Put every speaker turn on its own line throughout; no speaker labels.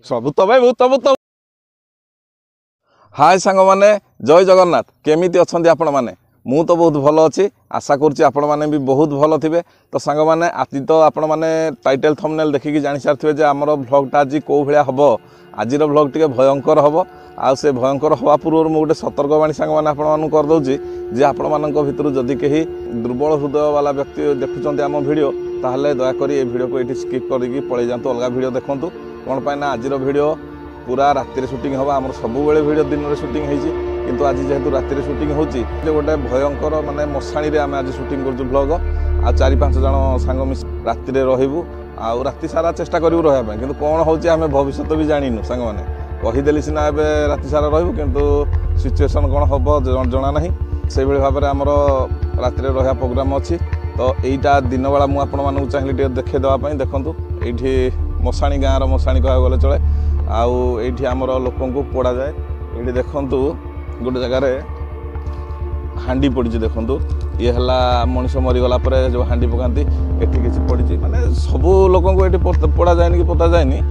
सबूत भाई भूत हाय सांग माने जय जगन्नाथ केमिति अछंती आपण माने मु तो बहुत भल अच्छी आशा करुच्ची आपण मैंने भी बहुत भल थे। तो सांग मैंने आज तो आपण मैंने टाइटल थंबनेल देखिकी जानी सारे जे आमर भ्लगटा आज कौ भाया हम आज भ्लग टे भयंकर हम आ से भयंकर हवा पूर्व मुझे गोटे सतर्कवाणी सांग मैंने आपण करदे जे आपण मान भितर जदि कहीं दुर्बल हृदय वाला व्यक्ति देखुं आम भिड ताहले दयाकोरी ये भिडियो को ये स्किप करके पलि जातु अलग भिडियो देखूँ कौन पाई ना आज भिडियो पूरा राति शूटिंग हम आम सब भिडियो दिन में शूटिंग होती किंतु आज जेहेतु राति शूटिंग होती गोटे भयंकर माने मशाणी आम आज शूटिंग कर ब्लॉग आ 4-5 जन सांग मिस राति रही आउ राति सारा चेष्टा करूँ रहा कि कौन होची आम भविष्य भी जाणीनु सांग मैंने कहीदेली सीना ए राति सारा रही किंतु सिचुएसन कौन हम जना ना से भाव में आमर राति रहा प्रोग्राम अच्छी। तो यहीटा दिन बेला मुझे चाहिए देखे देवाई देखूँ ये मशाणी गाँव मशाणी कह गले चले आउठी आमर लोक पोड़ा जाए ये देखूँ गोटे जगार हांडी पड़ी देखूँ ये है मनीष मरीगला जो हांडी पकाती ये किसी पड़ी माने सब लोक पोड़ा जाए कि पोता जाए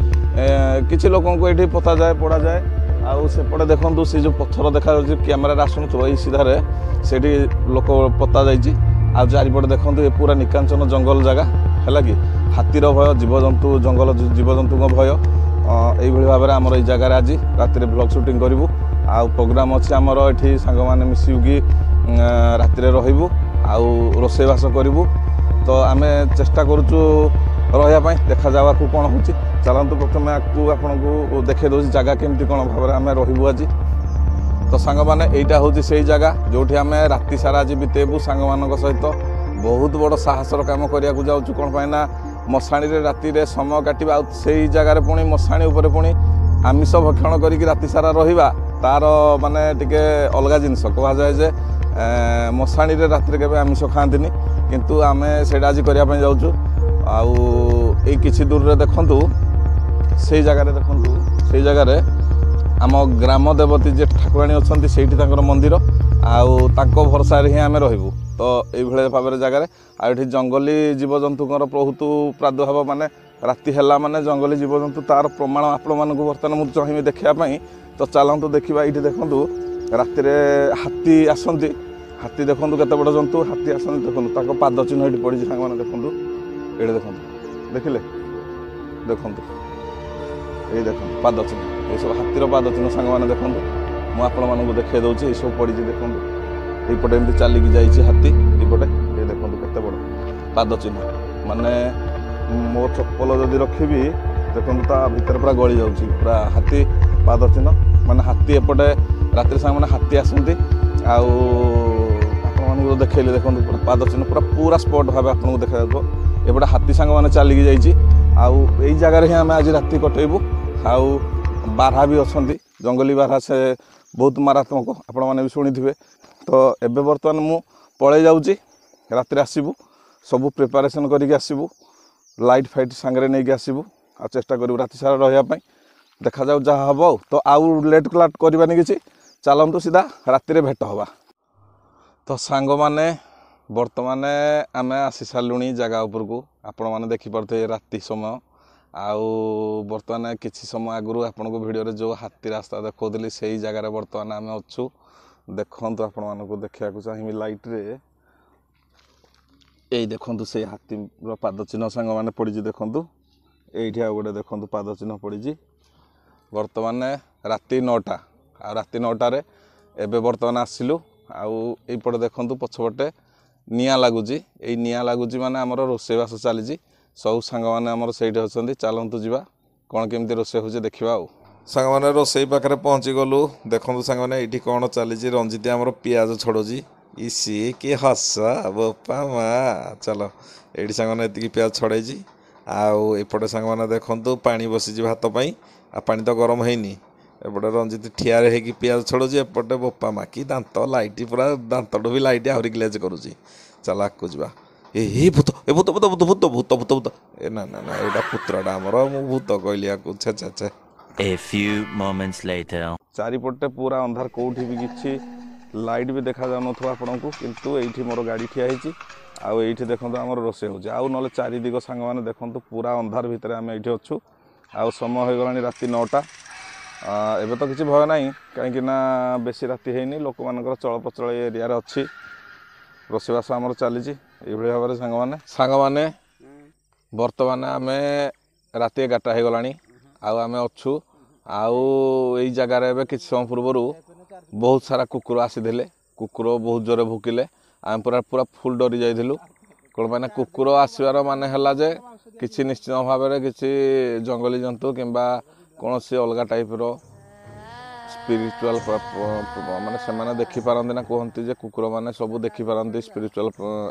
किसी लोक ये पोता जाए पोड़ा जाए आउ सेपटे देखूँ से जो पत्थर देखा कैमेरा आसुन ये सीधार से लोक पोता जाइए आ चारिपटे देखूँ ये पूरा निकांचन जंगल जगह है कि हाथीर भय जीवजंतु जंगल जीवजंतु भय यही भाव में आमर ये जगार आज राति ब्लॉग शूटिंग करूँ आ प्रोग्राम अच्छी आमर ये सांग मैंने मिसिकी राति रही आउ रोषेईवास करूँ। तो आम चेष्टा करुचु रहा देखा जावा कौन हो चलतु प्रथम आपन को देखे दूसरी जगह केमती कौन भाव में आम रू आज। तो सांग मैंने यहाँ हूँ से जगह जो आम राति सारा आज बीतेबू सांग मान सहित बहुत बड़ साहसर कम करने को जाऊँ कौन पाई ना मशाणी राति समय काटा से जगार पुणी मशाणी पुणी आमिष भक्षण करके राति सारा रहा तार माने टिके अलग जिनस कह जाए जे मशाणी राति के आमिष खाती किंतु आम से आज करने जाऊँ आउ किसी दूर रे देखु से जगार देखु से जगार आम ग्राम देवती जे ठाकुराणी अच्छा से मंदिर आउ भरसा ही आम रहबू। तो ये भाव में जगार आठी जंगली जीवजंतु बहुत प्रादुर्भाव माने राति है माने जंगली जीवजंतु तार प्रमाण आपण मानक बर्तमान मुझे चाहिए देखापी। तो चलतु देखा ये देखूँ राति हाथी आसती हाथी देखूँ केते बड़ जंतु हाथी आसती देखूँ पाद चिन्ह ये पड़ी सांग मैंने देखूँ ये देखूँ देखिले देखूँ ये देखो पाद चिन्ह ये सब हाथीर पाद चिन्ह सांग मैंने देखूँ मुझे देखे दूसरी ये सब पड़ी देखूँ यपटे एमती चलिकी जाइए हाथी यपटे ये देखूँ केते बड़ पाद चिन्ह माने मो चप्पल जदि रखी देखूँ ता भितर पूरा गली जाऊँगी पूरा हाथी पाद चिन्ह माने हाथी एपटे राति सांग मैंने हाथी आसती आपको देखले देखूँ पूरा पाद चिन्ह पूरा पूरा स्पॉट भाव आपको देखा एपटे हाथी सांग मैंने चलिकी जाइए जगार ही आम आज राति कटेबू आउ बारहा भी अच्छा जंगली बारहा से बहुत मारात्मक आपण मैंने भी शुणी। तो एबे बर्तमान मु पलि जाऊँगी राति आसबू सबू प्रिपारेसन करके आसबू लाइट फाइट सांगे नहीं आसबू आ चेष्टा करूँ राति सारा रही देखा जाऊ जहाँ हम। तो आउ लेट क्लाट करवानी किसी चलतु सीधा राति भेट हवा। तो सांग मैंने बर्तमान आम आसी सारूँ जगह उपरकू आपण मैंने देखिपे राति समय आउ बर्तमान किसी समय आगु आपन को भिडियो जो हाथी रास्ता देखौली से जगार बर्तमान आम अच्छू देखु आपण मानक देखा चाहिए लाइट रे यही देखु से हाथी पाद चिन्ह सांग मैंने पड़ी देखु ये गोटे देखु पाद चिन्ह पड़ी बर्तमान राति 9टा आ राति 9टार एवं बर्तमान आसिलु आउपटे देखु पछपटे निआ लगुच निआ लगुच माने आमर रोषेईवास चली सब सांग मैंने आमर से अच्छा चलतु जा कौन केमती रोषे हो देखा। सांग मैंने रोषे पाखे पहुँची गलु देखु सांग मैंने ये कौन चली रंजित आमर पियाज छड़ोजी इसी कि हस बोपा माँ चलो ये सांग मैंने ये पियाज छड़ाई आउपटे सांग मैंने देखु पानी बसी भात पाई आ पानी तो गरम है एपटे रंजित ठियार हो पियाज छड़ोजी एपटे बोपा माँ कि दांत लाइट पूरा दांत भी लाइट आहरी ग्लेज करुँची चल आगू जा ए भूत ए भूत भूत भूत भूत भूत भूत भूत ए ना ना ना एटा पुत्रटा आमर मु भूत कहली आकु छे छे छे।
A few moments later
चारिपटे पूरा अंधार कोठी भी किछि लाइट भी देखा जा नथवा आपनकु किंतु एठी मोर गाड़ी ठिया हिची आउ एठी देखंतु हमर रोसे हो आउ नले चारि दिग सांग माने देखंतु पूरा अंधार भितर आमे एठी अछु आउ समय हो गलानी राति 9टा एबे तो किसी भय नहीं कहीं बेसी राति है लोक मान चलप्रचल एरिया अच्छी रोषेबास आमर चली भाव में सांग मैंने बर्तमान आम राति 11टा हो गलानी आम अच्छू आई जगार कि समय पूर्वर बहुत सारा कुकुर आसी कुकुर बहुत जोरे भुकिले आम पूरा पूरा फुल डरी जाइलु कौन मैंने कुकुर आसबार माने है जे किसी निश्चित भाव में किसी जंगली जंतु किंबा कौन सी अलग टाइप रो स्पिरिचुअल माने से माने देखि पारंती ना कहते जे कुकुर माने सब देखि पारंती स्पिरिचुअल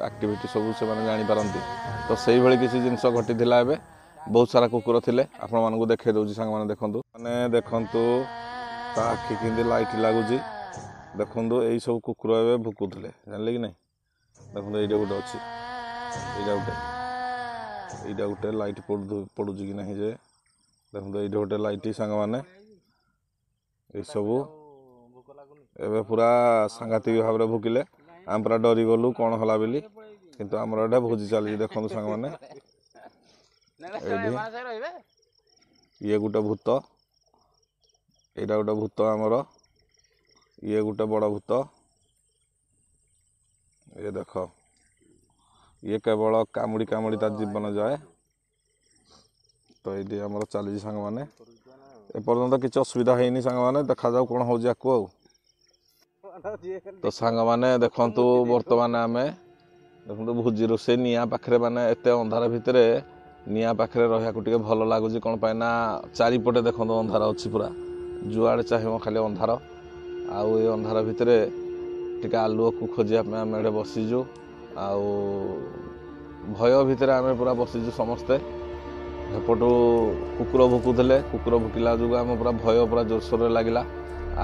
एक्टिविटी सब से माने जानी पारंती तो सही भली किसी जिनस घटी थिला एबे बहुत सारा कुकुर थिले आपण मानकु देखे दउची संग माने देखंतु माने देखंतु ता आखि किंदी लाइट लागुची देखंतु एई सब कुकुर एबे भुकुतले जानले कि नहीं देखंतु एइडा गुटे अछि एइडा गुटे लाइट पडुची कि नहीं जे देखंतु एइडा गुटे लाइट संग माने ए सबू एबे पूरा सांघातिक भाव में भुकिले आम पूरा डरी गलु कौन होला बोली किंतु आमर एटा भोजी चली देखंतु संग माने ये गोटे भूत एटा गोटे भूत आमर ये गोटे बड़ भूत ये देख ये केवल कामुड़ी कामुड़ी तार जीवन जाए तो ये आमर चली सांग माने एपर्यंत किसी असुविधा है सांग माने देखा जाऊ कौन हो तो सांग माने देखंतु वर्तमान आमे देखंतु भोजी रोसे निया पाखरे माने एते अंधार भितर निया पाखरे रहिया को भल लगुच कौन पाइना चारिपटे देखो अंधार अच्छी पूरा जुआड़े चाहिए खाली अंधार आउ ये अंधार भितर टे आलुओ को खोजापे आम एडे बसीजु आउ भय भितर आम पूरा बसीजु समस्ते एपटू कुकुर भुकुले कुकुर भुकिला जो आम पूरा भय पूरा जोरसोर लगिला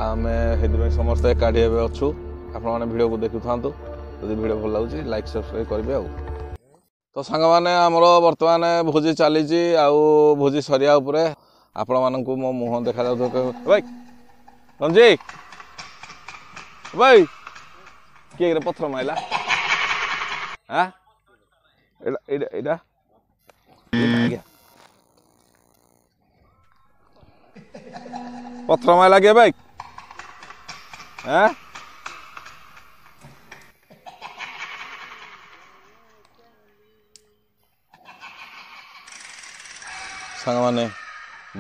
आम से समस्ते एकाठी अच्छु आपने भिडियो को देखु था जब भिडियो भल लगे लाइक सब्सक्राइब करेंगे तो सांग मैंने आमर बर्तमान भोजी चली भोजी सरिया उपरे आपण मानू मो मुह देखा भाई रंजी भाई किए पथर माइला हाँ एटा पथर माइला किए भाई हाँ सांग मैंने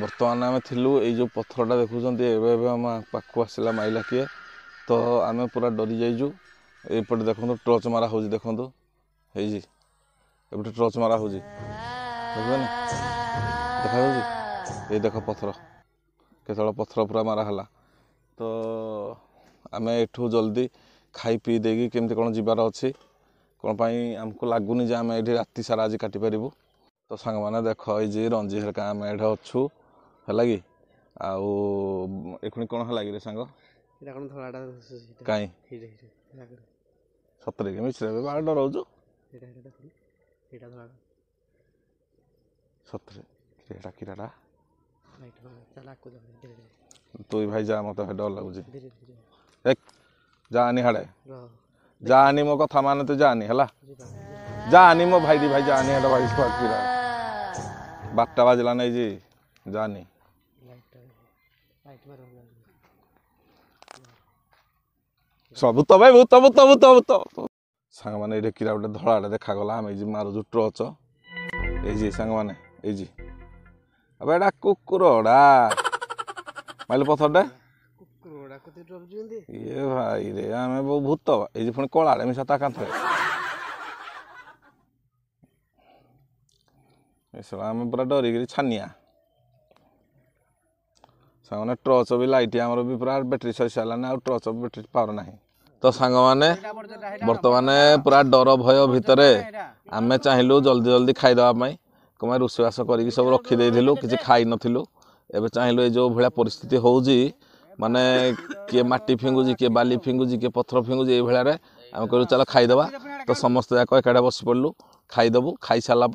बर्तमान आम थिलु ये जो पथरटा देखुं आम पाक आसला माइला किए तो आम पूरा डरी जाइजु एपटे देखो टर्च मारा हो देखो एपटे टर्च मारा हो देखा ये देख पथर केतल पथर पूरा मारा है तो आम एठू जल्दी खाई पी देगी केमती कौन जीवार अच्छी कौन पाई आमको लगुनि जे आम ये राति सारा आज काटी पारू तो सांग मैंने देख ये रंजी हल्का आम एठे अच्छू है कि आखुणी कौन है रे सांग कहीं सतरे कि मिश्र बाहर डराऊ सतरे किराटा तु भाई जा मत डर लगुच जानी हाड़े जानी मो कथा मान तू जानी है जानी मो भाई दी भाई जानी है भाई किरा 12टा बाजला नहीं जी जानी सब भूत भाई भूत भूत भूत भूत सांग मैंने ये किरा गोटे धड़ाटे देखागला आम ये मारुचु टर्च ये सांग मैंने ये अब एटा कुकुरड़ा माइल पथरटे ये भाई रे आम भूत ये पुणी कलाड़े मिसा ता कांथे आम पूरा डरिक छानिया सांग टर्च भी लाइट आमर भी पूरा बैटेरी सरी सारानी आउ टर्च बैटेरी पावर ना तो सांग मैंने बर्तमान पूरा डर भय भितर आम चाहलु जल्दी जल्दी खाईदेवाई कम रोषेबास कर सब रखीदे कि खाई नथिलु एबे चाहलु ये जो भाया परिस्थिति होउजी माने किए माटी फिंगुची किए बाली फिंगुची किए पथर फिंगुची ये भाया आम कहलु चल खाईदेवा तो समस्त जाक एकाठे बस पड़लु खाईदेबू खाई सारा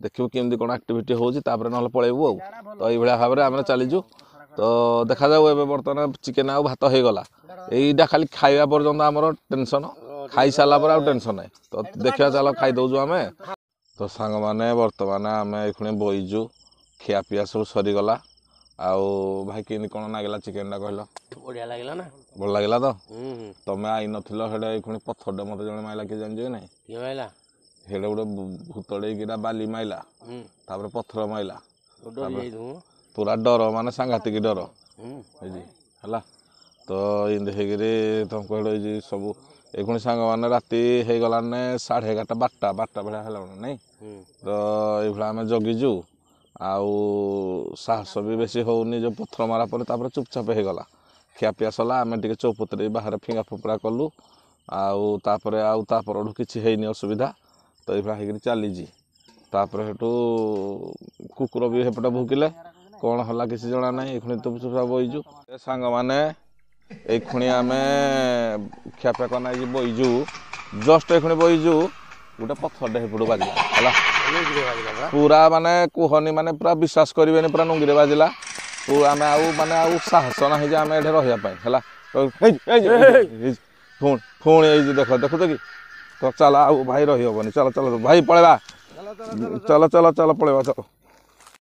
देखिए केमती कौन एक्टिविटी होउची तापर न पलैबू तो ये भाव में आम चलीजु तो देखा जाऊ एबे बर्तमान चिकेन आउ भात हो गला यहीटा खाली खाइबा पर्यंत आमर टेंशन खाई सारा पर आउ टेंशन है तो देखा चल खाई दउजु आमे तो सांग माने बर्तमान आम एखुणी बईजु ଖିଆପିଆ ସବୁ ସରିଗଲା ଆଉ ଭାଇ କେମିତି କ'ଣ ଲାଗିଲା ଚିକେନଟା କହିଲ?
ବଢିଆ ଲାଗିଲା ନା।
ଭଲ ଲାଗିଲା ତ?
ହୁଁ
ତମେ ଆଇନଥିଲ ସେଇଟା ଏଇଖୁଣି ପଥରଟେ ମୋତେ ଜଣେ ମାଇଲା କିଏ ଜାଣିଛ କି ନାହିଁ?
କିଏ ମାଇଲା?
ସେଇଟା ଗୋଟେ ଭୂତଡ଼େଇକିରା ବାଲି ମାଇଲା ତାପରେ ପଥର ମାଇଲା
ଡରି ଯାଇଥିବୁ।
ପୁରା ଡର ମାନେ ସାଂଘାତିକ ଡର
ହୁଁ
ହେଲା। ତ ଏମିତି ହେଇକିରି ତମକୁ ହେଇଛି ସବୁ ଏଇଖୁଣି ସାଙ୍ଗମାନେ ରାତି ହେଇଗଲାନେ 11:30 12ଟା ଭଳିଆ ହେଲାଣି ନାଇଁ। ତ ଏଇଭଳିଆ ଆମେ ଜଗିଛୁ ଆଉ ସାହସ ବି ବେଶୀ ହେଉନି ଯେଉଁ ପଥର ମାରା ପରେ ତାପରେ ଚୁପଚାପ ହେଇଗଲା। ଖିଆପିଆ ସରିଲା ଆମେ ଟିକେ ଚୌପତିରେ ବାହାରେ ଫିଙ୍ଗା ଫୋପଡ଼ା କଲୁ ଆଉ ତାପରଠୁ କିଛି ହେଇନି ଅସୁବିଧା। ତ ଏଇଭଳିଆ ହେଇକିରି ଚାଲିଛି। ତାପରେ ସେଠୁ କୁକୁର ବି ସେପଟେ ଭୁକିଲେ କ'ଣ ହେଲା କିଛି ଜଣା ନାହିଁ। ଏଇଖୁଣି ତ ଚୁପଚାପ ବଇଛୁ ସାଙ୍ଗମାନେ। ଏଇଖୁଣି ଆମେ ଖିଆପିଆ କରିନାଇକି ବଇଛୁ ଜଷ୍ଟ ଏଇଖୁଣି ବଇଛୁ ଗୋଟେ ପଥରଟେ ସେପଟୁ ବାଜିଲା ହେଲା। ପୁରା ମାନେ କୁହନି ମାନେ ପୁରା ବିଶ୍ୱାସ କରିବେନି ପୁରା ନୁଙ୍ଗିରେ ବାଜିଲା। ଆମେ ଆଉ ସାହସ ନାହିଁ ଯେ ଆମେ ଏଠି ରହିବା ପାଇଁ ହେଲା। ପୁଣି ଏଇ ଦେଖ ଦେଖୁଛ କି? ତ ଚାଲ ଆଉ ଭାଇ ରହିହବନି ଚାଲ ଭାଇ ପଳେଇବା ଚାଲ ପଳେଇବା ଚାଲ।